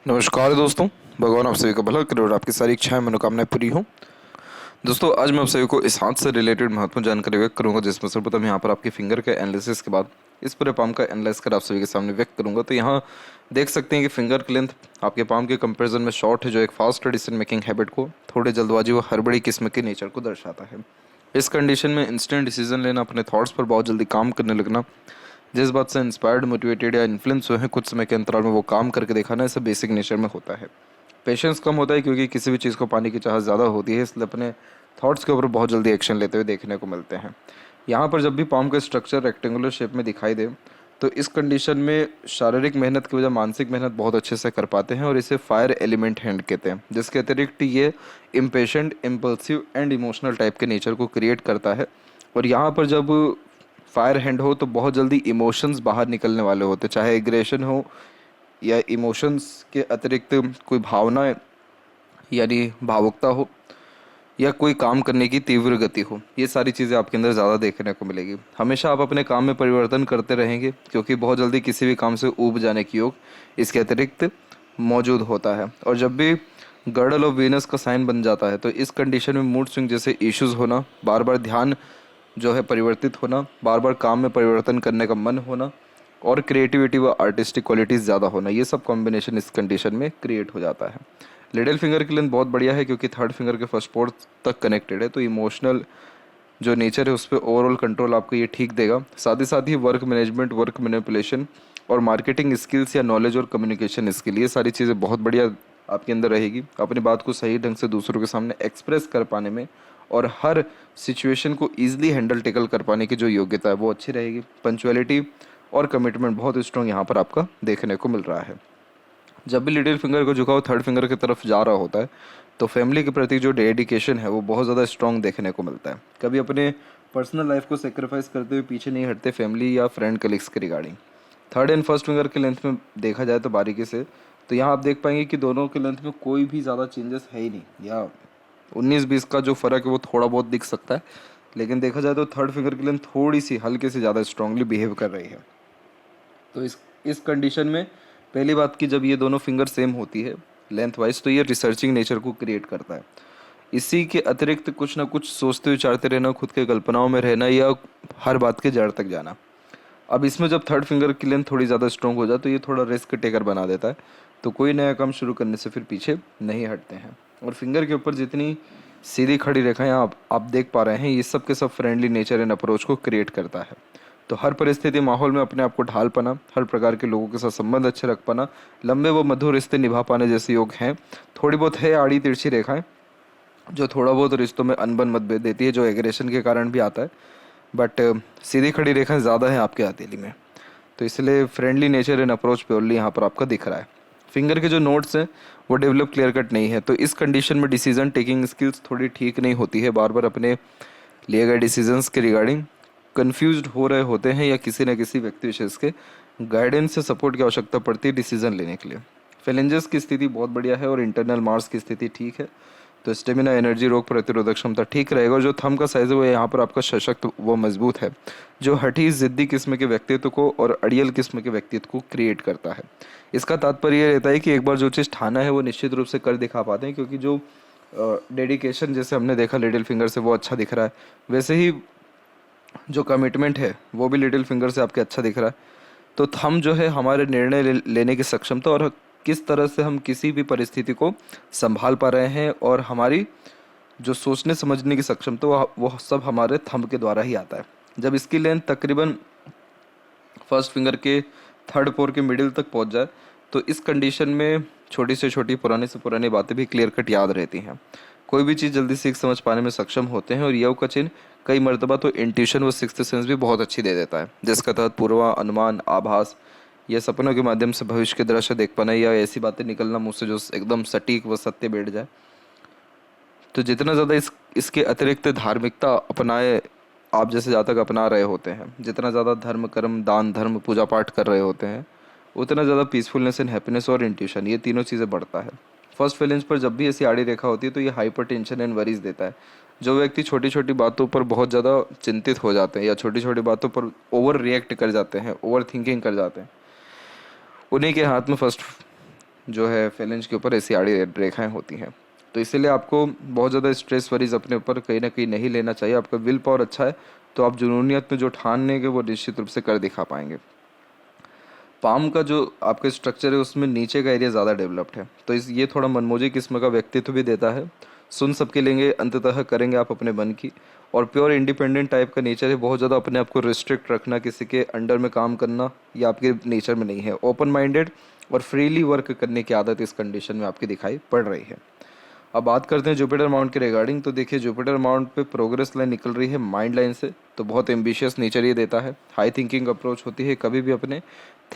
नमस्कार दोस्तों। भगवान आप सभी का भला करे और आपकी सारी इच्छाएं मनोकामनाएं पूरी हों। दोस्तों आज मैं आप सभी को इस हाथ से रिलेटेड महत्वपूर्ण जानकारी व्यक्त करूंगा, जिसमें सर्वप्रथम यहाँ पर आपके फिंगर के एनालिसिस के बाद इस पूरे पाम का एनालाइज कर आप सभी के सामने व्यक्त करूंगा। तो यहाँ देख सकते हैं कि फिंगर की लेंथ आपके पाम के कंपेरिजन में शॉर्ट है, जो एक फास्ट डिसीजन मेकिंग हैबिट को, थोड़ी जल्दबाजी व हड़बड़ी किस्म के नेचर को दर्शाता है। इस कंडीशन में इंस्टेंट डिसीजन लेना, अपने थॉट्स पर बहुत जल्दी काम करने लगना, जिस बात से इंस्पायर्ड, मोटिवेटेड या इन्फ्लुएंस हुए हैं, कुछ समय के अंतराल में वो काम करके दिखाना, ऐसा बेसिक नेचर में होता है। पेशेंस कम होता है क्योंकि किसी भी चीज़ को पाने की चाहत ज़्यादा होती है, इसलिए अपने थॉट्स के ऊपर बहुत जल्दी एक्शन लेते हुए देखने को मिलते हैं। यहाँ पर जब भी पाम का स्ट्रक्चर रेक्टेंगुलर शेप में दिखाई दे तो इस कंडीशन में शारीरिक मेहनत की वजह मानसिक मेहनत बहुत अच्छे से कर पाते हैं और इसे फायर एलिमेंट हैंड कहते हैं। जिसके अतिरिक्त ये impatient, impulsive and emotional type के नेचर को क्रिएट करता है। और यहाँ पर जब फायर हैंड हो तो बहुत जल्दी इमोशंस बाहर निकलने वाले होते, चाहे एग्रेशन हो या इमोशंस के अतिरिक्त कोई भावना यानी भावुकता हो या कोई काम करने की तीव्र गति हो। ये सारी चीज़ें आपके अंदर ज़्यादा देखने को मिलेगी। हमेशा आप अपने काम में परिवर्तन करते रहेंगे क्योंकि बहुत जल्दी किसी भी काम से ऊब जाने की योग इसके अतिरिक्त मौजूद होता है। और जब भी गर्डल ऑफ वीनस का साइन बन जाता है तो इस कंडीशन में मूड स्विंग जैसे इश्यूज होना, बार बार ध्यान जो है परिवर्तित होना, बार बार काम में परिवर्तन करने का मन होना और क्रिएटिविटी व आर्टिस्टिक क्वालिटीज़ ज़्यादा होना, ये सब कॉम्बिनेशन इस कंडीशन में क्रिएट हो जाता है। लिटिल फिंगर की लेंथ बहुत बढ़िया है क्योंकि थर्ड फिंगर के फर्स्ट पोर्ट तक कनेक्टेड है, तो इमोशनल जो नेचर है उस पर ओवरऑल कंट्रोल आपको ये ठीक देगा। साथ ही वर्क मैनेजमेंट, वर्क मैनिपुलेशन और मार्केटिंग स्किल्स या नॉलेज और कम्युनिकेशन स्किल, ये सारी चीज़ें बहुत बढ़िया आपके अंदर रहेगी। अपनी बात को सही ढंग से दूसरों के सामने एक्सप्रेस कर पाने में और हर सिचुएशन को ईजिली हैंडल टेकल कर पाने की जो योग्यता है वो अच्छी रहेगी। पंचुअलिटी और कमिटमेंट बहुत स्ट्रॉन्ग यहाँ पर आपका देखने को मिल रहा है। जब भी लिटिल फिंगर को झुकाव थर्ड फिंगर की तरफ जा रहा होता है तो फैमिली के प्रति जो डेडिकेशन है वो बहुत ज़्यादा स्ट्रॉन्ग देखने को मिलता है। कभी अपने पर्सनल लाइफ को सेक्रीफाइस करते हुए पीछे नहीं हटते फैमिली या फ्रेंड कलीग्स के regarding. Third and first finger के लेंथ में देखा जाए तो बारीकी से, तो यहाँ आप देख पाएंगे कि दोनों के लेंथ में कोई भी ज़्यादा चेंजेस है ही नहीं, या 19-20 का जो फ़र्क है वो थोड़ा बहुत दिख सकता है, लेकिन देखा जाए तो थर्ड फिंगर की लेंथ थोड़ी सी हल्के से ज़्यादा स्ट्रांगली बिहेव कर रही है। तो इस कंडीशन में पहली बात कि जब ये दोनों फिंगर सेम होती है लेंथ वाइज तो ये रिसर्चिंग नेचर को क्रिएट करता है। इसी के अतिरिक्त कुछ ना कुछ सोचते विचारते रहना, खुद के कल्पनाओं में रहना या हर बात के जड़ तक जाना। अब इसमें जब थर्ड फिंगर की लेंथ थोड़ी ज़्यादा स्ट्रॉन्ग हो जाए तो ये थोड़ा रिस्क टेकर बना देता है, तो कोई नया काम शुरू करने से फिर पीछे नहीं हटते हैं। और फिंगर के ऊपर जितनी सीधी खड़ी रेखाएं आप देख पा रहे हैं, ये सब के सब फ्रेंडली नेचर एंड अप्रोच को क्रिएट करता है। तो हर परिस्थिति माहौल में अपने आप को ढाल पाना, हर प्रकार के लोगों के साथ संबंध अच्छे रख पाना, लंबे व मधुर रिश्ते निभा पाने जैसे योग हैं। थोड़ी बहुत है आड़ी तिरछी रेखाएं जो थोड़ा बहुत रिश्तों में अनबन मतभेद देती है, जो एग्रेशन के कारण भी आता है, बट सीधी खड़ी रेखाएं ज़्यादा है आपके हथेली में, तो इसलिए friendly nature and approach purely यहाँ पर आपका दिख रहा है। फिंगर के जो नोट्स हैं वो डेवलप क्लियर कट नहीं है, तो इस कंडीशन में डिसीजन टेकिंग स्किल्स थोड़ी ठीक नहीं होती है। बार बार अपने लिए गए डिसीजंस के रिगार्डिंग कंफ्यूज्ड हो रहे होते हैं या किसी न किसी व्यक्ति विशेष के गाइडेंस से सपोर्ट की आवश्यकता पड़ती है डिसीजन लेने के लिए। फेलेंजेस की स्थिति बहुत बढ़िया है और इंटरनल मार्स की स्थिति ठीक है, तो स्टेमिना, एनर्जी, रोग प्रतिरोधक क्षमता ठीक रहेगा। और जो थंब का साइज है वो यहाँ पर आपका सशक्त व मजबूत है, जो हठी जिद्दी किस्म के व्यक्तित्व को और अड़ियल किस्म के व्यक्तित्व को क्रिएट करता है। इसका तात्पर्य यह रहता है कि एक बार जो चीज़ ठाना है वो निश्चित रूप से कर दिखा पाते हैं, क्योंकि जो डेडिकेशन जैसे हमने देखा लिटिल फिंगर से वो अच्छा दिख रहा है, वैसे ही जो कमिटमेंट है वो भी लिटिल फिंगर से आपके अच्छा दिख रहा है। तो थंब जो है हमारे निर्णय लेने की सक्षमता और किस तरह से हम किसी भी परिस्थिति को संभाल पा रहे हैं और हमारी जो सोचने समझने की सक्षमता वो सब हमारे थंब के द्वारा ही आता है। जब इसकी लेंथ तकरीबन फर्स्ट फिंगर के थर्ड पोर के मिडिल तक पहुंच जाए तो इस कंडीशन में छोटी से छोटी, पुरानी से पुरानी बातें भी क्लियर कट याद रहती हैं। कोई भी चीज़ जल्दी सीख समझ पाने में सक्षम होते हैं और योग का चिन्ह कई मर्तबा तो इंट्यूशन व सिक्स्थ सेंस भी बहुत अच्छी दे देता है, जिसका तहत पूर्वा अनुमान, आभास या सपनों के माध्यम से भविष्य के दृश्य देख पाना या ऐसी बातें निकलना मुंह से जो एकदम सटीक व सत्य बैठ जाए। तो जितना ज़्यादा इसके अतिरिक्त धार्मिकता अपनाए आप जैसे जातक अपना रहे होते हैं, जितना ज़्यादा धर्म, कर्म, दान, धर्म, पूजा पाठ कर रहे होते हैं, उतना ज़्यादा पीसफुलनेस एंड हैप्पीनेस और इंट्यूशन, ये तीनों चीज़ें बढ़ता है। फर्स्ट फीलिंग्स पर जब भी ऐसी आड़ी रेखा होती है तो ये हाइपर टेंशन एंड वरीज देता है। जो व्यक्ति छोटी छोटी बातों पर बहुत ज़्यादा चिंतित हो जाते हैं या छोटी छोटी बातों पर ओवर रिएक्ट कर जाते हैं, ओवर थिंकिंग कर जाते हैं, उन्हीं के हाथ में फर्स्ट जो है फेलेंज के ऊपर ऐसी आड़ी रेखाएं होती हैं। तो इसीलिए आपको बहुत ज़्यादा स्ट्रेस वरीज अपने ऊपर कहीं ना कहीं नहीं लेना चाहिए। आपका विल पावर अच्छा है तो आप जुनूनियत में जो ठान लेंगे वो निश्चित रूप से कर दिखा पाएंगे। पाम का जो आपका स्ट्रक्चर है उसमें नीचे का एरिया ज़्यादा डेवलप्ड है, तो इस ये थोड़ा मनमोजी किस्म का व्यक्तित्व भी देता है। सुन सबके लेंगे, अंततः करेंगे आप अपने मन की। और प्योर इंडिपेंडेंट टाइप का नेचर है, बहुत ज़्यादा अपने आप को रिस्ट्रिक्ट रखना, किसी के अंडर में काम करना, ये आपके नेचर में नहीं है। ओपन माइंडेड और फ्रीली वर्क करने की आदत इस कंडीशन में आपकी दिखाई पड़ रही है। अब बात करते हैं जुपिटर माउंट के रिगार्डिंग। तो देखिए जुपिटर माउंट पे प्रोग्रेस लाइन निकल रही है माइंड लाइन से, तो बहुत एम्बिशियस नेचर ये देता है। हाई थिंकिंग अप्रोच होती है, कभी भी अपने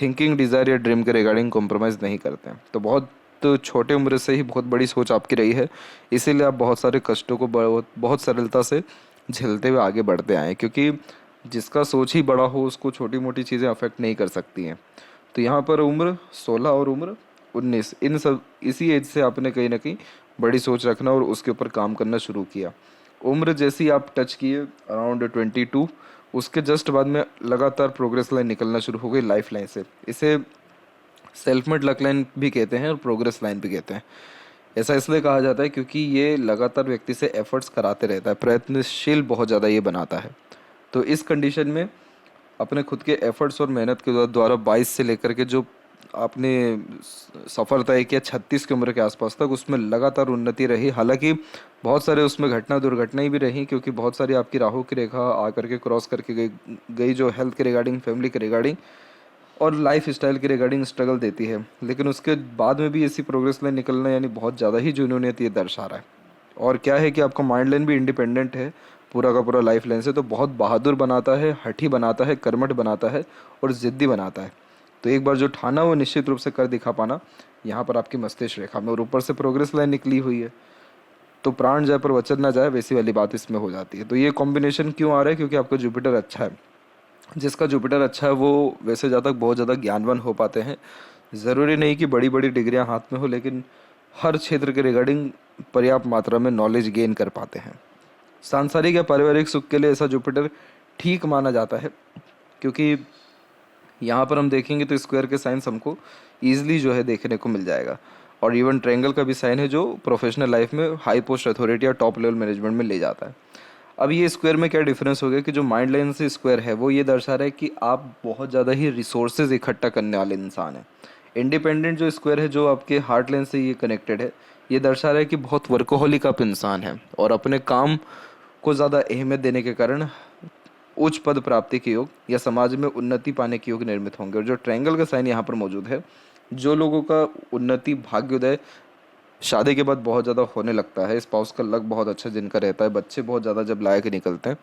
थिंकिंग, डिज़ायर या ड्रीम के रिगार्डिंग कॉम्प्रोमाइज़ नहीं करते हैं। तो बहुत छोटे उम्र से ही बहुत बड़ी सोच आपकी रही है, इसीलिए आप बहुत सारे कष्टों को बहुत सरलता से झेलते हुए आगे बढ़ते आए हैं, क्योंकि जिसका सोच ही बड़ा हो उसको छोटी मोटी चीज़ें अफेक्ट नहीं कर सकती हैं। तो यहाँ पर उम्र 16 और उम्र 19, इन सब इसी एज से आपने कहीं ना कहीं बड़ी सोच रखना और उसके ऊपर काम करना शुरू किया। उम्र जैसी आप टच किए अराउंड 22, उसके जस्ट बाद में लगातार प्रोग्रेस लाइन निकलना शुरू हो गई लाइफ लाइन से। इसे सेल्फ मेड लक लाइन भी कहते हैं और प्रोग्रेस लाइन भी कहते हैं। ऐसा इसलिए कहा जाता है क्योंकि ये लगातार व्यक्ति से एफर्ट्स कराते रहता है, प्रयत्नशील बहुत ज़्यादा ये बनाता है। तो इस कंडीशन में अपने खुद के एफर्ट्स और मेहनत के द्वारा 22 से लेकर के जो आपने सफ़र तय किया 36 की उम्र के आसपास तक, उसमें लगातार उन्नति रही। हालांकि बहुत सारे उसमें दुर्घटनाएं भी रही, क्योंकि बहुत सारी आपकी राहु की रेखा आकर के क्रॉस करके गई जो हेल्थ के रिगार्डिंग, फैमिली के रिगार्डिंग और लाइफ स्टाइल के रिगार्डिंग स्ट्रगल देती है। लेकिन उसके बाद में भी ऐसी प्रोग्रेस लाइन निकलना यानी बहुत ज़्यादा ही जुनूनियत ये दर्शा रहा है। और क्या है कि आपका माइंड लाइन भी इंडिपेंडेंट है पूरा का पूरा लाइफ लाइन से, तो बहुत बहादुर बनाता है, हठी बनाता है, कर्मठ बनाता है और ज़िद्दी बनाता है। तो एक बार जो ठाना वो निश्चित रूप से कर दिखा पाना यहाँ पर आपकी मस्तिष्क रेखा में। और ऊपर से प्रोग्रेस लाइन निकली हुई है, तो प्राण जाए पर वचन ना जाए, वैसी वाली बात इसमें हो जाती है। तो ये कॉम्बिनेशन क्यों आ रहा है? क्योंकि आपका जुपिटर अच्छा है। जिसका जुपिटर अच्छा है वो वैसे ज़्यादा बहुत ज़्यादा ज्ञानवान हो पाते हैं। ज़रूरी नहीं कि बड़ी बड़ी डिग्रियां हाथ में हो, लेकिन हर क्षेत्र के रिगार्डिंग पर्याप्त मात्रा में नॉलेज गेन कर पाते हैं। सांसारिक या पारिवारिक सुख के लिए ऐसा जुपिटर ठीक माना जाता है, क्योंकि यहाँ पर हम देखेंगे तो स्क्वायर के साइंस हमको ईजिली जो है देखने को मिल जाएगा। और इवन ट्रायंगल का भी साइन है जो प्रोफेशनल लाइफ में हाई पोस्ट अथॉरिटी या टॉप लेवल मैनेजमेंट में ले जाता है। अब ये स्क्वायर में क्या डिफरेंस हो गया कि जो माइंड लाइन से स्क्वायर है वो ये दर्शा रहा है कि आप बहुत ज़्यादा ही रिसोर्सेज इकट्ठा करने वाले इंसान हैं। इंडिपेंडेंट जो स्क्वायर है जो आपके हार्ट लाइन से ये कनेक्टेड है, ये दर्शा रहा है कि बहुत वर्कोहलिक आप इंसान हैं और अपने काम को ज़्यादा अहमियत देने के कारण उच्च पद प्राप्ति के योग या समाज में उन्नति पाने के योग निर्मित होंगे। और जो ट्रायंगल का साइन यहाँ पर मौजूद है, जो लोगों का उन्नति, भाग्योदय शादी के बाद बहुत ज़्यादा होने लगता है, स्पाउस का लक बहुत अच्छा जिनका रहता है, बच्चे बहुत ज़्यादा जब लायक निकलते हैं,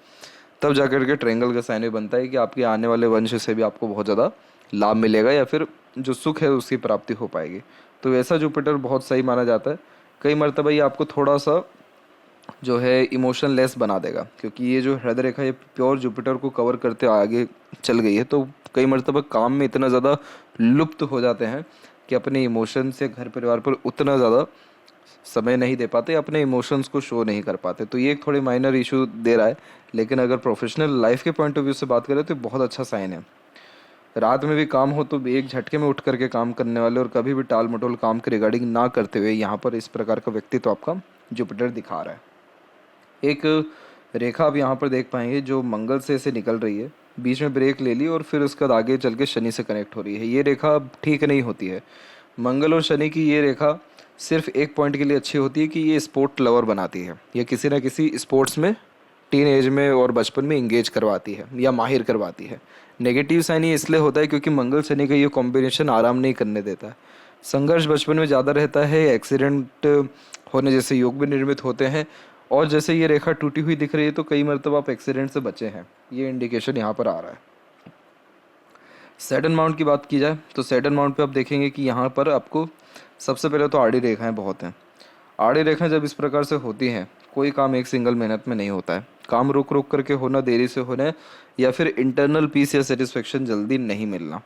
तब जाकर के ट्रायंगल का साइन भी बनता है कि आपके आने वाले वंश से भी आपको बहुत ज़्यादा लाभ मिलेगा या फिर जो सुख है उसकी प्राप्ति हो पाएगी। तो ऐसा जुपिटर बहुत सही माना जाता है। कई मरतबा ये आपको थोड़ा सा जो है इमोशन लेस बना देगा, क्योंकि ये जो हृदय रेखा ये प्योर जुपिटर को कवर करते आगे चल गई है। तो कई मरतबा काम में इतना ज़्यादा लुप्त हो जाते हैं कि अपने इमोशन से घर परिवार पर उतना ज़्यादा समय नहीं दे पाते, अपने इमोशंस को शो नहीं कर पाते। तो ये एक थोड़ी माइनर इशू दे रहा है, लेकिन अगर प्रोफेशनल लाइफ के पॉइंट ऑफ व्यू से बात करें तो बहुत अच्छा साइन है। रात में भी काम हो तो भी एक झटके में उठ करके काम करने वाले और कभी भी टाल मटोल काम के रिगार्डिंग ना करते हुए यहाँ पर इस प्रकार का व्यक्तित्व आपका जुपिटर दिखा रहा है। एक रेखा आप यहाँ पर देख पाएंगे जो मंगल से ऐसे निकल रही है, बीच में ब्रेक ले ली और फिर उसके बाद आगे चल के शनि से कनेक्ट हो रही है। ये रेखा ठीक नहीं होती है। मंगल और शनि की ये रेखा सिर्फ एक पॉइंट के लिए अच्छी होती है कि ये स्पोर्ट लवर बनाती है, या किसी ना किसी स्पोर्ट्स में टीन एज में और बचपन में इंगेज करवाती है या माहिर करवाती है। नेगेटिव साइन ये इसलिए होता है क्योंकि मंगल शनि का ये कॉम्बिनेशन आराम नहीं करने देता है। संघर्ष बचपन में ज़्यादा रहता है, एक्सीडेंट होने जैसे योग भी निर्मित होते हैं। और जैसे ये रेखा टूटी हुई दिख रही है तो कई मरतबा आप एक्सीडेंट से बचे हैं, ये इंडिकेशन यहाँ पर आ रहा है। सैटर्न माउंट की बात की जाए तो सैटर्न माउंट पे आप देखेंगे कि यहाँ पर आपको सबसे पहले तो आड़ी रेखाएं बहुत हैं। आड़ी रेखाएं जब इस प्रकार से होती हैं, कोई काम एक सिंगल मेहनत में नहीं होता है। काम रुक रुक करके होना, देरी से होना, या फिर इंटरनल पीस या सेटिस्फेक्शन जल्दी नहीं मिलना।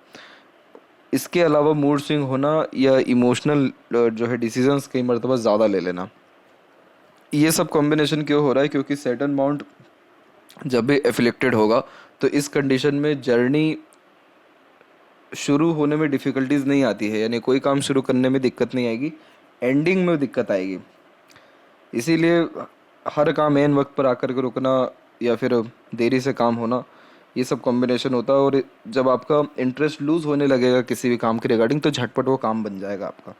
इसके अलावा मूड स्विंग होना या इमोशनल जो है डिसीजंस कई मरतबा ज़्यादा ले लेना। ये सब कॉम्बिनेशन क्यों हो रहा है? क्योंकि सैटर्न माउंट जब भी एफिलेक्टेड होगा तो इस कंडीशन में जर्नी शुरू होने में डिफ़िकल्टीज नहीं आती है, यानी कोई काम शुरू करने में दिक्कत नहीं आएगी, एंडिंग में दिक्कत आएगी। इसीलिए हर काम ऐन वक्त पर आकर के रुकना या फिर देरी से काम होना, ये सब कॉम्बिनेशन होता है। और जब आपका इंटरेस्ट लूज़ होने लगेगा किसी भी काम के रिगार्डिंग, तो झटपट वो काम बन जाएगा आपका।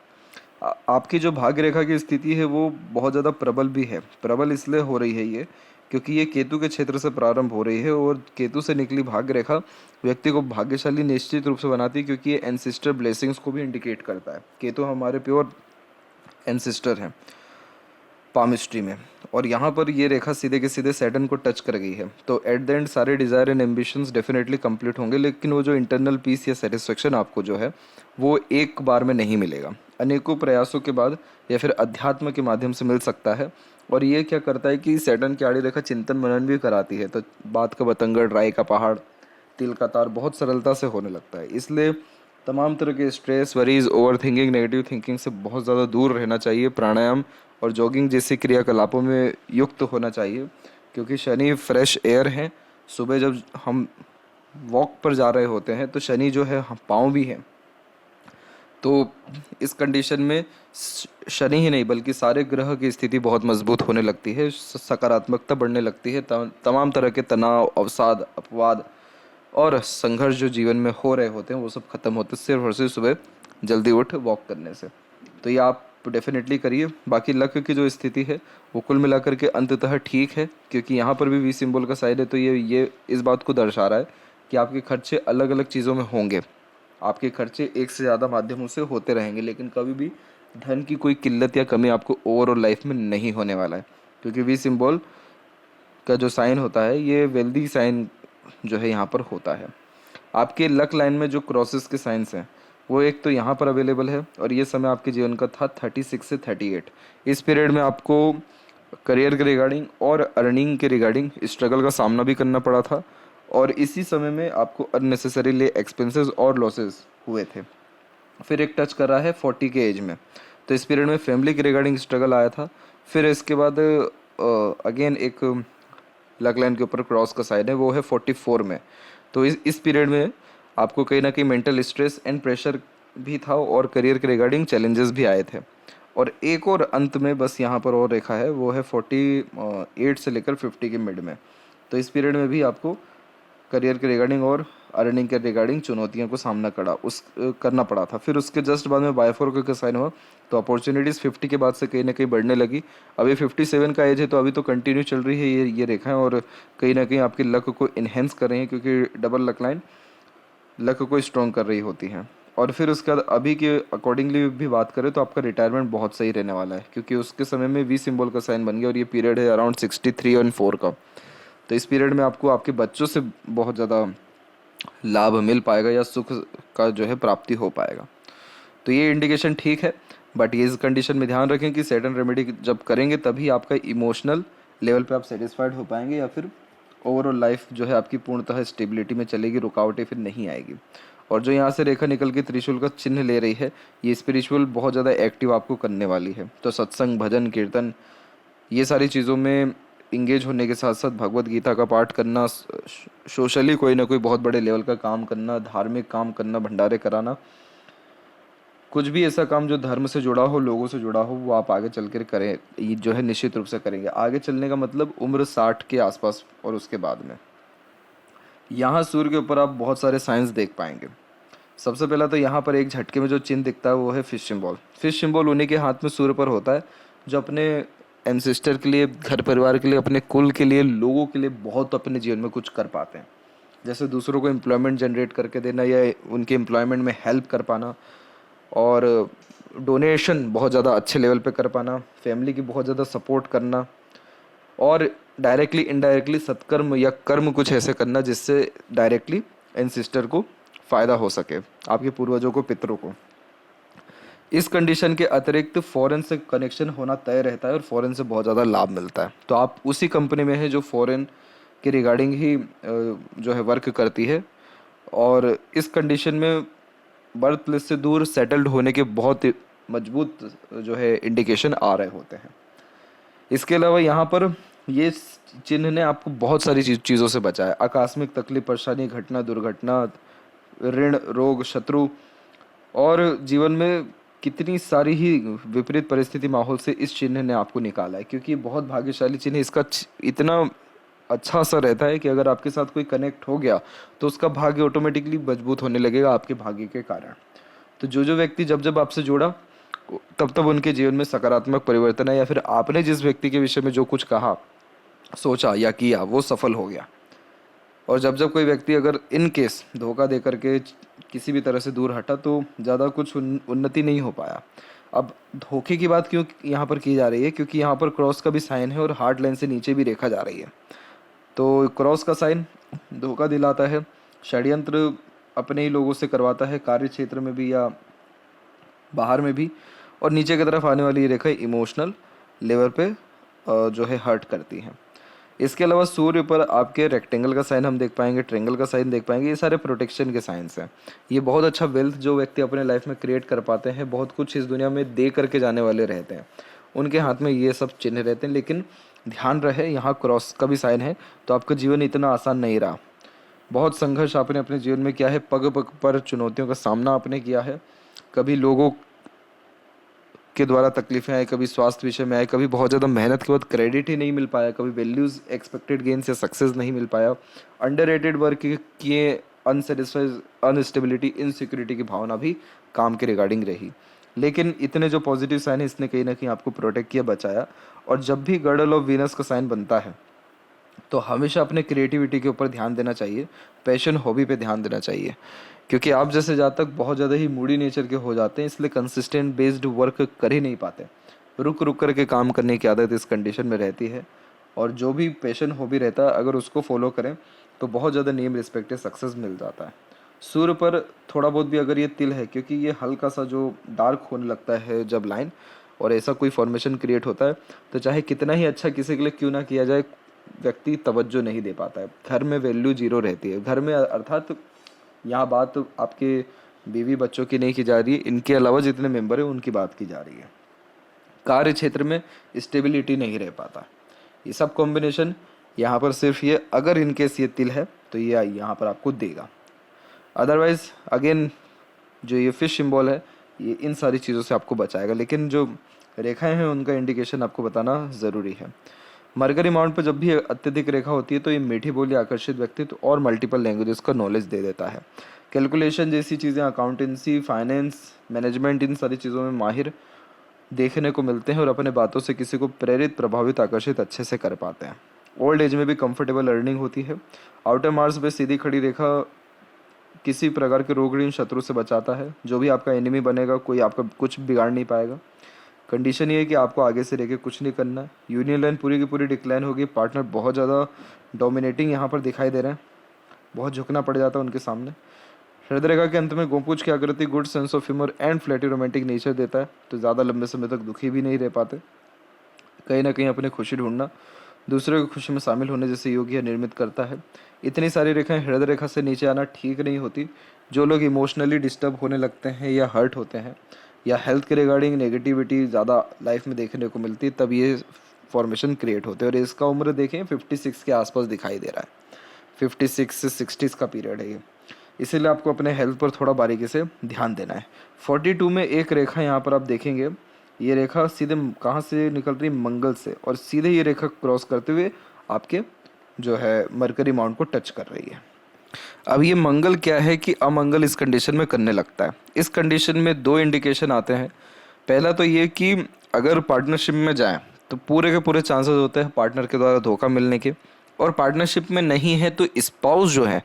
आपकी जो भाग्य रेखा की स्थिति है वो बहुत ज़्यादा प्रबल भी है। प्रबल इसलिए हो रही है ये, क्योंकि ये केतु के क्षेत्र से प्रारंभ हो रही है, और केतु से निकली भाग्य रेखा व्यक्ति को भाग्यशाली निश्चित रूप से बनाती है, क्योंकि ये एंसिस्टर ब्लेसिंग्स को भी इंडिकेट करता है। केतु हमारे प्योर एंसिस्टर हैं पामिस्ट्री में, और यहाँ पर ये रेखा सीधे के सीधे सैटर्न को टच कर गई है। तो एट द एंड सारे desire and ambitions definitely complete होंगे, लेकिन वो जो इंटरनल पीस या सेटिस्फेक्शन आपको जो है वो एक बार में नहीं मिलेगा, अनेकों प्रयासों के बाद या फिर अध्यात्म के माध्यम से मिल सकता है। और ये क्या करता है कि सैटर्न की आड़ी रेखा चिंतन मनन भी कराती है, तो बात का बतंगड़, राय का पहाड़, तिल का तार बहुत सरलता से होने लगता है। इसलिए तमाम तरह के stress, worries, over thinking, negative thinking से बहुत ज़्यादा दूर रहना चाहिए। प्राणायाम और जॉगिंग जैसे क्रियाकलापों में युक्त होना चाहिए, क्योंकि शनि फ्रेश एयर है। सुबह जब हम वॉक पर जा रहे होते हैं तो शनि जो है पाँव भी है, तो इस कंडीशन में शनि ही नहीं बल्कि सारे ग्रह की स्थिति बहुत मजबूत होने लगती है, सकारात्मकता बढ़ने लगती है। तमाम तरह के तनाव, अवसाद, अपवाद और संघर्ष जो जीवन में हो रहे होते हैं वो सब खत्म होते हैं सिर्फ और सिर्फ सुबह जल्दी उठ वॉक करने से। तो ये आप डेफिनेटली करिए। बाकी लक की जो स्थिति है वो कुल मिलाकर के अंततः ठीक है, क्योंकि यहाँ पर भी वी सिंबल का साइड है, तो ये इस बात को दर्शा रहा है कि आपके खर्चे अलग अलग चीज़ों में होंगे। आपके खर्चे एक से ज़्यादा माध्यमों से होते रहेंगे, लेकिन कभी भी धन की कोई किल्लत या कमी आपको ओवरऑल लाइफ में नहीं होने वाला है, क्योंकि वी सिंबल का जो साइन होता है ये वेल्दी साइन जो है यहाँ पर होता है। आपके लक लाइन में जो क्रॉसेस के साइंस हैं वो एक तो यहाँ पर अवेलेबल है, और ये समय आपके जीवन का था 36 से 38। इस पीरियड में आपको करियर के रिगार्डिंग और अर्निंग के रिगार्डिंग स्ट्रगल का सामना भी करना पड़ा था, और इसी समय में आपको अननेसेसरीली एक्सपेंसेस और लॉसेस हुए थे। फिर एक टच कर रहा है 40 के एज में, तो इस पीरियड में फैमिली के रिगार्डिंग स्ट्रगल आया था। फिर इसके बाद अगेन एक लक लाइन के ऊपर क्रॉस का साइड है, वो है 44 में। तो इस पीरियड में आपको कहीं ना कहीं मेंटल स्ट्रेस एंड प्रेशर भी था, और करियर के रिगार्डिंग चैलेंजेस भी आए थे। और एक और अंत में बस यहाँ पर और रेखा है, वो है 48 से लेकर 50 के मिड में। तो इस पीरियड में भी आपको करियर के रिगार्डिंग और अर्निंग के रिगार्डिंग चुनौतियों को सामना करना पड़ा था। फिर उसके जस्ट बाद में बायोफोर का साइन हुआ, तो अपॉर्चुनिटीज़ 50 के बाद से कहीं ना कहीं बढ़ने लगी। अभी 57 का एज है, तो अभी तो कंटिन्यू चल रही है ये रेखाएं, और कहीं ना कहीं आपकी लक को इन्हेंस कर रही हैं, क्योंकि डबल लक लाइन लक को स्ट्रॉन्ग कर रही होती हैं। और फिर उसके बाद अभी के अकॉर्डिंगली भी बात करें तो आपका रिटायरमेंट बहुत सही रहने वाला है, क्योंकि उसके समय में वी सिंबल का साइन बन गया, और ये पीरियड है अराउंड 63 और 4 का। तो इस पीरियड में आपको आपके बच्चों से बहुत ज़्यादा लाभ मिल पाएगा, या सुख का जो है प्राप्ति हो पाएगा। तो ये इंडिकेशन ठीक है, बट ये इस कंडीशन में ध्यान रखें कि सैटर्न रेमेडी जब करेंगे तभी आपका इमोशनल लेवल पे आप सेटिस्फाइड हो पाएंगे, या फिर ओवरऑल लाइफ जो है आपकी पूर्णतः स्टेबिलिटी में चलेगी, रुकावटें फिर नहीं आएगी। और जो यहाँ से रेखा निकल के त्रिशूल का चिन्ह ले रही है, ये स्पिरिचुअल बहुत ज़्यादा एक्टिव आपको करने वाली है। तो सत्संग, भजन, कीर्तन, ये सारी चीज़ों में इंगेज होने के साथ साथ भगवत गीता का पाठ करना, सोशली कोई ना कोई बहुत बड़े लेवल का काम करना, धार्मिक काम करना, भंडारे कराना, कुछ भी ऐसा काम जो धर्म से जुड़ा हो, लोगों से जुड़ा हो, वो आप आगे चल कर करें, ये जो है निश्चित रूप से करेंगे। आगे चलने का मतलब उम्र 60 के आसपास और उसके बाद में। यहाँ सूर्य के ऊपर आप बहुत सारे साइंस देख पाएंगे। सबसे पहला तो यहाँ पर एक झटके में जो चिन्ह दिखता है वो है फिश सिंबल। फिश सिंबल उन्हीं के हाथ में सूर्य पर होता है, जो अपने एंसेस्टर के लिए, घर परिवार के लिए, अपने कुल के लिए, लोगों के लिए बहुत अपने जीवन में कुछ कर पाते हैं। जैसे दूसरों को एम्प्लॉयमेंट जनरेट करके देना, या उनके एम्प्लॉयमेंट में हेल्प कर पाना, और डोनेशन बहुत ज़्यादा अच्छे लेवल पे कर पाना, फैमिली की बहुत ज़्यादा सपोर्ट करना, और डायरेक्टली इनडायरेक्टली सत्कर्म या कर्म कुछ ऐसे करना जिससे डायरेक्टली एंसेस्टर को फ़ायदा हो सके, आपके पूर्वजों को, पितरों को। इस कंडीशन के अतिरिक्त फॉरेन से कनेक्शन होना तय रहता है, और फॉरेन से बहुत ज़्यादा लाभ मिलता है। तो आप उसी कंपनी में हैं जो फॉरेन के रिगार्डिंग ही जो है वर्क करती है, और इस कंडीशन में बर्थ प्लेस से दूर सेटल्ड होने के बहुत मजबूत जो है इंडिकेशन आ रहे होते हैं। इसके अलावा यहाँ पर ये चिन्ह ने आपको बहुत सारी चीज़ों से बचाया। आकस्मिक तकलीफ, परेशानी, घटना, दुर्घटना, ऋण, रोग, शत्रु और जीवन में कितनी सारी ही विपरीत परिस्थिति माहौल से इस चिन्ह ने आपको निकाला है, क्योंकि ये बहुत भाग्यशाली चिन्ह है। इसका इतना अच्छा असर रहता है कि अगर आपके साथ कोई कनेक्ट हो गया तो उसका भाग्य ऑटोमेटिकली मजबूत होने लगेगा आपके भाग्य के कारण। तो जो जो व्यक्ति जब जब आपसे जुड़ा तब तब उनके जीवन में सकारात्मक परिवर्तन है, या फिर आपने जिस व्यक्ति के विषय में जो कुछ कहा, सोचा या किया वो सफल हो गया। और जब जब कोई व्यक्ति अगर इन केस धोखा दे करके किसी भी तरह से दूर हटा तो ज़्यादा कुछ उन्नति नहीं हो पाया। अब धोखे की बात क्यों यहाँ पर की जा रही है, क्योंकि यहाँ पर क्रॉस का भी साइन है और हार्ड लाइन से नीचे भी रेखा जा रही है। तो क्रॉस का साइन धोखा दिलाता है, षड्यंत्र अपने ही लोगों से करवाता है, कार्य क्षेत्र में भी या बाहर में भी। और नीचे की तरफ आने वाली ये रेखा इमोशनल लेवल पे जो है हर्ट करती है। इसके अलावा सूर्य पर आपके रेक्टेंगल का साइन हम देख पाएंगे, ट्रेंगल का साइन देख पाएंगे। ये सारे प्रोटेक्शन के साइंस हैं। ये बहुत अच्छा वेल्थ जो व्यक्ति अपने लाइफ में क्रिएट कर पाते हैं, बहुत कुछ इस दुनिया में दे करके जाने वाले रहते हैं, उनके हाथ में ये सब चिन्ह रहते हैं। लेकिन ध्यान रहे यहाँ क्रॉस का भी साइन है, तो आपका जीवन इतना आसान नहीं रहा। बहुत संघर्ष आपने अपने जीवन में किया है, पग पग पर चुनौतियों का सामना आपने किया है। कभी लोगों के द्वारा तकलीफें आई, कभी स्वास्थ्य विषय में आए, कभी बहुत ज़्यादा मेहनत के बाद क्रेडिट ही नहीं मिल पाया, कभी वैल्यूज़ एक्सपेक्टेड गेन से सक्सेस नहीं मिल पाया, अंडररेटेड वर्क किए, अनसेटिस्फाइड, अनस्टेबिलिटी, इनसिक्योरिटी की भावना भी काम के रिगार्डिंग रही। लेकिन इतने जो पॉजिटिव साइन है इसने कहीं ना कहीं आपको प्रोटेक्ट किया, बचाया। और जब भी गर्डल ऑफ वीनस का साइन बनता है तो हमेशा अपने क्रिएटिविटी के ऊपर ध्यान देना चाहिए, पैशन, हॉबी पे ध्यान देना चाहिए, क्योंकि आप जैसे जातक बहुत ज़्यादा ही मूडी नेचर के हो जाते हैं, इसलिए कंसिस्टेंट बेस्ड वर्क कर ही नहीं पाते। रुक रुक करके काम करने की आदत इस कंडीशन में रहती है। और जो भी पैशन हॉबी रहता है अगर उसको फॉलो करें तो बहुत ज़्यादा नेम रिस्पेक्टेड सक्सेस मिल जाता है। सूर्य पर थोड़ा बहुत भी अगर ये तिल है, क्योंकि ये हल्का सा जो डार्क होने लगता है जब लाइन और ऐसा कोई फॉर्मेशन क्रिएट होता है, तो चाहे कितना ही अच्छा किसी के लिए क्यों ना किया जाए, व्यक्ति तवज्जो नहीं दे पाता है। घर में वैल्यू जीरो रहती है। घर में अर्थात यहाँ बात आपके बीवी बच्चों की नहीं की जा रही है, इनके अलावा जितने मेंबर हैं उनकी बात की जा रही है। कार्य क्षेत्र में स्टेबिलिटी नहीं रह पाता। ये सब कॉम्बिनेशन यहाँ पर सिर्फ ये अगर इनकेस ये तिल है तो ये यहाँ पर आपको देगा। अदरवाइज अगेन जो ये फिश सिंबल है ये इन सारी चीज़ों से आपको बचाएगा, लेकिन जो रेखाएं हैं उनका इंडिकेशन आपको बताना ज़रूरी है। मरकरी माउंट पर जब भी अत्यधिक रेखा होती है तो ये मीठी बोली, आकर्षित व्यक्तित्व और मल्टीपल लैंग्वेजेस का नॉलेज दे देता है। कैलकुलेशन जैसी चीज़ें, अकाउंटेंसी, फाइनेंस, मैनेजमेंट, इन सारी चीज़ों में माहिर देखने को मिलते हैं और अपने बातों से किसी को प्रेरित, प्रभावित, आकर्षित अच्छे से कर पाते हैं। ओल्ड एज में भी कंफर्टेबल अर्निंग होती है। आउटर मार्स पे सीधी खड़ी रेखा किसी प्रकार के रोग ऋण शत्रु से बचाता है। जो भी आपका एनिमी बनेगा कोई आपका कुछ बिगाड़ नहीं पाएगा। कंडीशन ये है कि आपको आगे से रह के कुछ नहीं करना है। यूनियन लाइन पूरी की पूरी डिक्लाइन होगी। पार्टनर बहुत ज़्यादा डोमिनेटिंग यहाँ पर दिखाई दे रहे हैं, बहुत झुकना पड़ जाता है उनके सामने। हृदय रेखा के अंत में गोपूछ की आकृति good sense of humour and flirty romantic nature देता है, तो ज़्यादा लंबे समय तक दुखी भी नहीं रह पाते। कहीं ना कहीं अपनी खुशी ढूंढना, दूसरे की खुशी में शामिल होने जैसे योग यह निर्मित करता है। इतनी सारी रेखाएं हृदय रेखा से नीचे आना ठीक नहीं होती। जो लोग इमोशनली डिस्टर्ब होने लगते हैं या हर्ट होते हैं या हेल्थ के रिगार्डिंग नेगेटिविटी ज़्यादा लाइफ में देखने को मिलती है, तब ये फॉर्मेशन क्रिएट होते हैं। और इसका उम्र देखें 56 के आसपास दिखाई दे रहा है। 56 से 60 का पीरियड है ये, इसीलिए आपको अपने हेल्थ पर थोड़ा बारीकी से ध्यान देना है। 42 में एक रेखा यहाँ पर आप देखेंगे, ये रेखा सीधे कहाँ से निकल रही, मंगल से, और सीधे ये रेखा क्रॉस करते हुए आपके जो है मरकरी माउंट को टच कर रही है। अब ये मंगल क्या है कि अमंगल इस कंडीशन में करने लगता है। इस कंडीशन में दो इंडिकेशन आते हैं। पहला तो ये कि अगर पार्टनरशिप में जाएं तो पूरे के पूरे चांसेस होते हैं पार्टनर के द्वारा धोखा मिलने के, और पार्टनरशिप में नहीं है तो स्पाउस जो है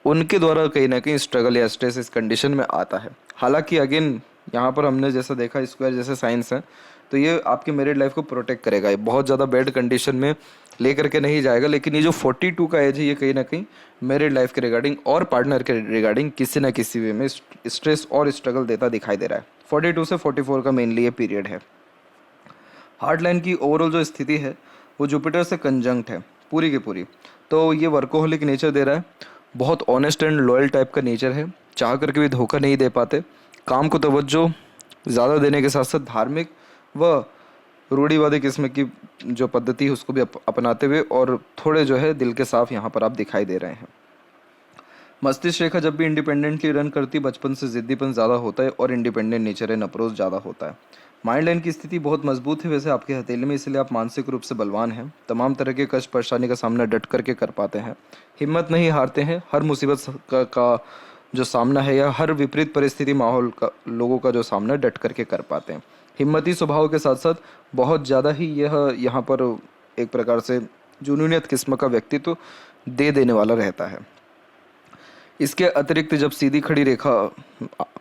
उनके द्वारा कहीं ना कहीं स्ट्रगल या स्ट्रेस इस कंडीशन में आता है। हालांकि अगेन यहाँ पर हमने जैसा देखा स्क्वायर जैसे साइंस है, तो ये आपके मैरिड लाइफ को प्रोटेक्ट करेगा। ये बहुत ज़्यादा बैड कंडीशन में लेकर के नहीं जाएगा। लेकिन ये जो 42 का एज है ये कहीं ना कहीं मैरिड लाइफ के रिगार्डिंग और पार्टनर के रिगार्डिंग किसी ना किसी वे में स्ट्रेस और स्ट्रगल देता दिखाई दे रहा है। 42 से 44 का मेनली ये पीरियड है। हार्ड लाइन की ओवरऑल जो स्थिति है वो जुपिटर से कंजंक्ट है पूरी की पूरी, तो ये वर्कोहोलिक नेचर दे रहा है। बहुत ऑनेस्ट एंड लॉयल टाइप का नेचर है, चाह करके भी धोखा नहीं दे पाते। काम को तवज्जो ज़्यादा देने के साथ साथ धार्मिक व रूढ़िवादी किस्म की जो पद्धति है उसको भी अपनाते हुए और थोड़े जो है दिल के साफ यहाँ पर आप दिखाई दे रहे हैं। मस्तिष्क रेखा जब भी इंडिपेंडेंटली रन करती, बचपन से जिद्दीपन ज़्यादा होता है और इंडिपेंडेंट नेचर एंड अप्रोच ज़्यादा होता है। माइंड लाइन की स्थिति बहुत मजबूत है वैसे आपके हथेली में, इसलिए आप मानसिक रूप से बलवान हैं। तमाम तरह के कष्ट परेशानी का सामना डट करके कर पाते हैं, हिम्मत नहीं हारते हैं। हर मुसीबत का जो सामना है या हर विपरीत परिस्थिति माहौल का लोगों का जो सामना डट करके कर पाते हैं। हिम्मती स्वभाव के साथ साथ बहुत ज़्यादा ही यह यहाँ पर एक प्रकार से जुनूनियत किस्म का व्यक्तित्व दे देने वाला रहता है। इसके अतिरिक्त जब सीधी खड़ी रेखा,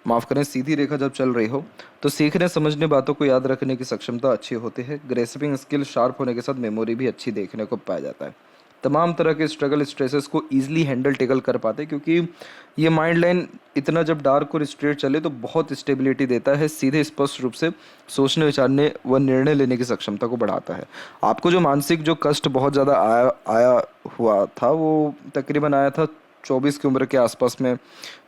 माफ़ करें, सीधी रेखा जब चल रही हो तो सीखने समझने बातों को याद रखने की सक्षमता अच्छी होती है। ग्रेस्पिंग स्किल शार्प होने के साथ मेमोरी भी अच्छी देखने को पाया जाता है। तमाम तरह के स्ट्रगल स्ट्रेसेस को ईजिली हैंडल टेकल कर पाते हैं, क्योंकि ये माइंड लाइन इतना जब डार्क और स्ट्रेट चले तो बहुत स्टेबिलिटी देता है। सीधे स्पष्ट रूप से सोचने विचारने व निर्णय लेने की सक्षमता को बढ़ाता है। आपको जो मानसिक जो कष्ट बहुत ज़्यादा आया आया हुआ था, वो तकरीबन आया था 24 की उम्र के आसपास में,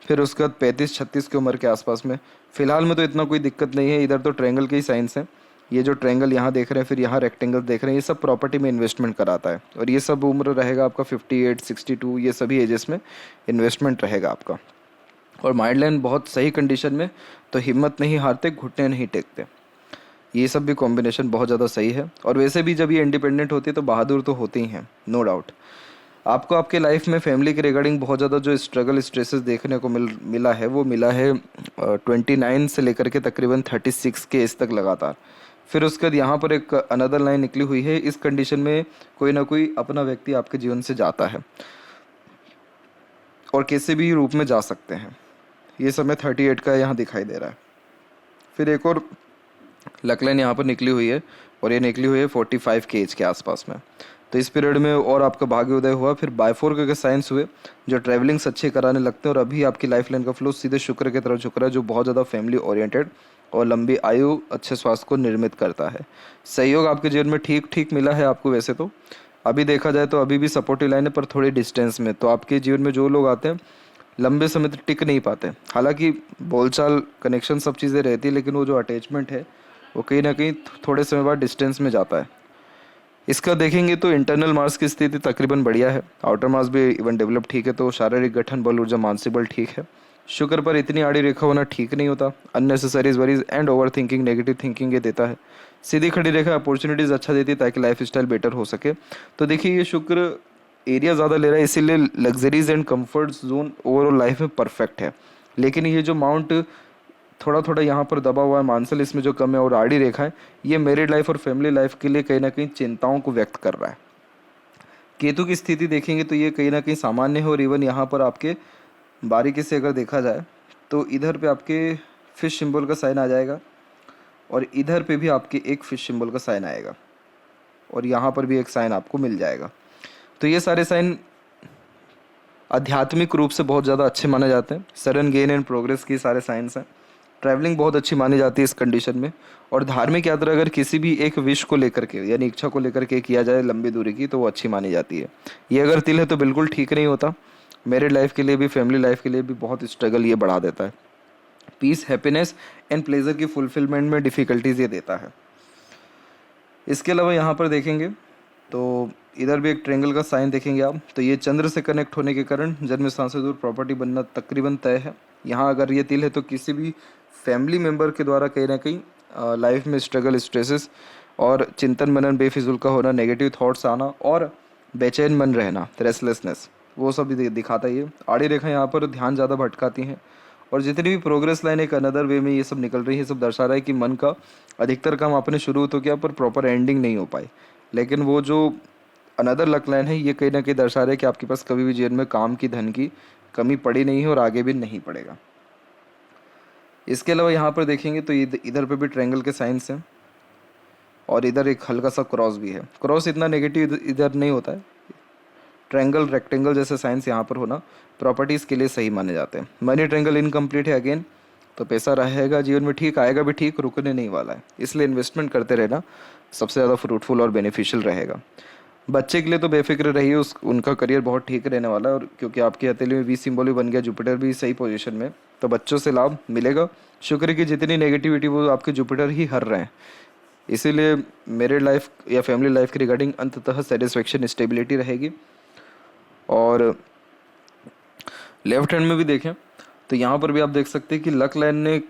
फिर उसके बाद 35-36 की उम्र के आसपास में। फिलहाल में तो इतना कोई दिक्कत नहीं है। इधर तो ट्रायंगल के ही साइंस हैं। ये जो ट्रायंगल यहाँ देख रहे हैं, फिर यहाँ रेक्टेंगल देख रहे हैं, ये सब प्रॉपर्टी में इन्वेस्टमेंट कराता है। और ये सब उम्र रहेगा आपका 58, 62, ये सभी एजेस में इन्वेस्टमेंट रहेगा आपका। और माइंड लाइन बहुत सही कंडीशन में तो हिम्मत नहीं हारते, घुटने नहीं टेकते। ये सब भी कॉम्बिनेशन बहुत ज़्यादा सही है। और वैसे भी जब ये इंडिपेंडेंट होती है तो बहादुर तो होते ही हैं, नो डाउट। आपको आपके लाइफ में फैमिली के रिगार्डिंग बहुत ज़्यादा जो स्ट्रगल स्ट्रेसेस देखने को मिला है, वो मिला है 29 से लेकर के तकरीबन 36 के एज तक लगातार। फिर उसके बाद यहाँ पर एक अनदर लाइन निकली हुई है। इस कंडीशन में कोई ना कोई अपना व्यक्ति आपके जीवन से जाता है और किसी भी रूप में जा सकते हैं। ये समय 38 का यहाँ दिखाई दे रहा है। फिर एक और लक लाइन यहाँ पर निकली हुई है और ये निकली हुई है 45 के एज के आसपास में। तो इस पीरियड में और आपका भाग्योदय हुआ। फिर बायफोर के साइंस हुए जो ट्रैवलिंग्स अच्छे कराने लगते हैं। और अभी आपकी लाइफ लाइन का फ्लो सीधे शुक्र की तरफ झुक रहा है, जो बहुत ज़्यादा फैमिली ओरिएंटेड और लंबी आयु, अच्छे स्वास्थ्य को निर्मित करता है। सहयोग आपके जीवन में ठीक ठीक मिला है आपको। वैसे तो अभी देखा जाए तो अभी भी सपोर्टिव लाइन है, पर थोड़ी डिस्टेंस में। तो आपके जीवन में जो लोग आते हैं लंबे समय तक टिक नहीं पाते। हालांकि बोलचाल, कनेक्शन, सब चीज़ें रहती है, लेकिन वो जो अटैचमेंट है वो कहीं ना कहीं थोड़े समय बाद डिस्टेंस में जाता है। इसका देखेंगे तो इंटरनल मार्स की स्थिति तकरीबन बढ़िया है। आउटर मार्स भी इवन डेवलप ठीक है। तो शारीरिक गठन, बल, ऊर्जा, मानसिक बल ठीक है। शुक्र पर इतनी आड़ी रेखा होना ठीक नहीं होता। Unnecessary worries and over thinking, negative thinking ये देता है। सीधी खड़ी रेखा अपॉर्चुनिटीज अच्छा देती है ताकि लाइफ स्टाइल बेटर हो सके। तो देखिए ये शुक्र एरिया ज़्यादा ले रहा है, इसीलिए luxuries and comfort zone overall life में परफेक्ट है। लेकिन ये जो माउंट थोड़ा थोड़ा यहाँ पर दबा हुआ है, मानसल इसमें जो कम है, और आड़ी रेखा है, ये मैरिड लाइफ और फैमिली लाइफ के लिए कहीं ना कहीं चिंताओं को व्यक्त कर रहा है। केतु की स्थिति देखेंगे तो ये कहीं ना कहीं सामान्य है। और इवन यहाँ पर आपके बारीकी से अगर देखा जाए तो इधर पे आपके फिश सिंबल का साइन आ जाएगा और इधर पे भी आपके एक फिश सिंबल का साइन आएगा और यहाँ पर भी एक साइन आपको मिल जाएगा। तो ये सारे साइन आध्यात्मिक रूप से बहुत ज़्यादा अच्छे माने जाते हैं। सडन गेन एंड प्रोग्रेस की सारे साइंस हैं। ट्रैवलिंग बहुत अच्छी मानी जाती है इस कंडीशन में। और धार्मिक यात्रा अगर किसी भी एक विश को लेकर के यानी इच्छा को लेकर के किया जाए लंबी दूरी की, तो वो अच्छी मानी जाती है। ये अगर तिल है तो बिल्कुल ठीक नहीं होता। मैरिड लाइफ के लिए भी, फैमिली लाइफ के लिए भी बहुत स्ट्रगल ये बढ़ा देता है। पीस, हैप्पीनेस एंड प्लेजर की फुलफिलमेंट में डिफ़िकल्टीज ये देता है। इसके अलावा यहाँ पर देखेंगे तो इधर भी एक ट्रेंगल का साइन देखेंगे आप, तो ये चंद्र से कनेक्ट होने के कारण जन्म स्थान से दूर प्रॉपर्टी बनना तकरीबन तय है। यहाँ अगर ये तिल है तो किसी भी फैमिली मेम्बर के द्वारा कहीं ना कहीं लाइफ में स्ट्रगल, स्ट्रेसेस और चिंतन मनन बेफिजुल का होना, नेगेटिव थॉट्स आना और बेचैन मन रहना, रेस्टलेसनेस, वो सब भी दिखाता ही है। आड़ी रेखा यहाँ पर ध्यान ज़्यादा भटकाती हैं। और जितनी भी प्रोग्रेस लाइन एक अनदर वे में ये सब निकल रही है, सब दर्शा रहा है कि मन का अधिकतर काम आपने शुरू तो किया पर प्रॉपर एंडिंग नहीं हो पाई। लेकिन वो जो अनदर लक लाइन है ये कहीं ना कहीं दर्शा रहा है कि आपके पास कभी भी जीवन में काम की, धन की कमी पड़ी नहीं है और आगे भी नहीं पड़ेगा। इसके अलावा यहाँ पर देखेंगे तो इधर पे भी ट्रायंगल के साइंस हैं और इधर एक हल्का सा क्रॉस भी है। क्रॉस इतना नेगेटिव इधर नहीं होता है। ट्रायंगल, रेक्टेंगल जैसे साइंस यहाँ पर होना प्रॉपर्टीज़ के लिए सही माने जाते हैं। मनी ट्रायंगल इनकम्प्लीट है अगेन, तो पैसा रहेगा जीवन में ठीक, आएगा भी ठीक, रुकने नहीं वाला है। इसलिए इन्वेस्टमेंट करते रहना सबसे ज़्यादा फ्रूटफुल और बेनिफिशियल रहेगा। बच्चे के लिए तो बेफिक्र रहिए, उनका करियर बहुत ठीक रहने वाला है। और क्योंकि आपकी हथेली में वी सिंबल भी बन गया, जुपिटर भी सही पोजीशन में, तो बच्चों से लाभ मिलेगा। शुक्र की जितनी नेगेटिविटी वो आपके जुपिटर ही हर रहे हैं। इसीलिए मैरिड लाइफ या फैमिली लाइफ के रिगार्डिंग अंततः सेटिस्फेक्शन, स्टेबिलिटी रहेगी। और लेफ्ट हैंड में भी देखें तो यहाँ पर भी आप देख सकते हैं कि लक लाइन ने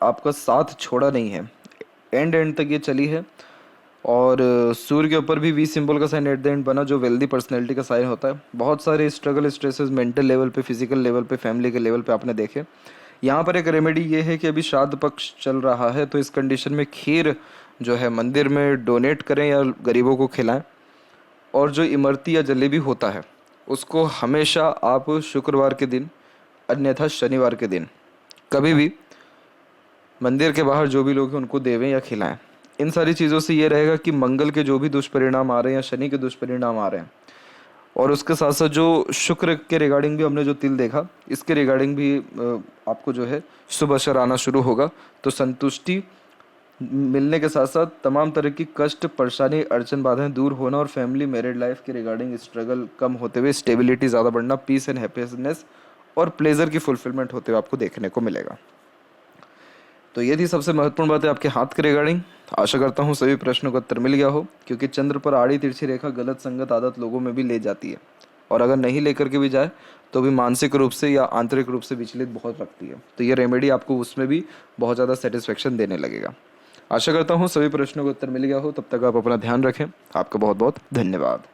आपका साथ छोड़ा नहीं है, एंड एंड तक ये चली है। और सूर्य के ऊपर भी वी सिंबल का साइन एट द एंड बना, जो वेल्दी पर्सनैलिटी का साइन होता है। बहुत सारे स्ट्रगल स्ट्रेसेस मेंटल लेवल पे, फिजिकल लेवल पे, फैमिली के लेवल पे आपने देखे। यहाँ पर एक रेमेडी ये है कि अभी श्राद्ध पक्ष चल रहा है, तो इस कंडीशन में खीर जो है मंदिर में डोनेट करें या गरीबों को खिलाएं। और जो इमरती या जलेबी होता है उसको हमेशा आप शुक्रवार के दिन, अन्यथा शनिवार के दिन, कभी भी मंदिर के बाहर जो भी लोग हैं उनको देवें या खिलाएं। इन सारी चीज़ों से ये रहेगा कि मंगल के जो भी दुष्परिणाम आ रहे हैं या शनि के दुष्परिणाम आ रहे हैं, और उसके साथ साथ जो शुक्र के रिगार्डिंग भी हमने जो तिल देखा, इसके रिगार्डिंग भी आपको जो है शुभ असर आना शुरू होगा। तो संतुष्टि मिलने के साथ साथ तमाम तरह की कष्ट, परेशानी, अड़चन, बाधाएं दूर होना और फैमिली, मैरिड लाइफ के रिगार्डिंग स्ट्रगल कम होते हुए स्टेबिलिटी ज़्यादा बढ़ना, पीस एंड हैप्पीनेस और प्लेजर की फुलफिलमेंट होते हुए आपको देखने को मिलेगा। तो ये थी सबसे महत्वपूर्ण बात है आपके हाथ के रिगार्डिंग। आशा करता हूँ सभी प्रश्नों का उत्तर मिल गया हो, क्योंकि चंद्र पर आड़ी तिरछी रेखा गलत संगत आदत लोगों में भी ले जाती है, और अगर नहीं लेकर के भी जाए तो भी मानसिक रूप से या आंतरिक रूप से विचलित बहुत रखती है। तो ये रेमेडी आपको उसमें भी बहुत ज़्यादा सेटिस्फेक्शन देने लगेगा। आशा करता हूँ सभी प्रश्नों का उत्तर मिल गया हो। तब तक आप अपना ध्यान रखें। आपका बहुत बहुत धन्यवाद।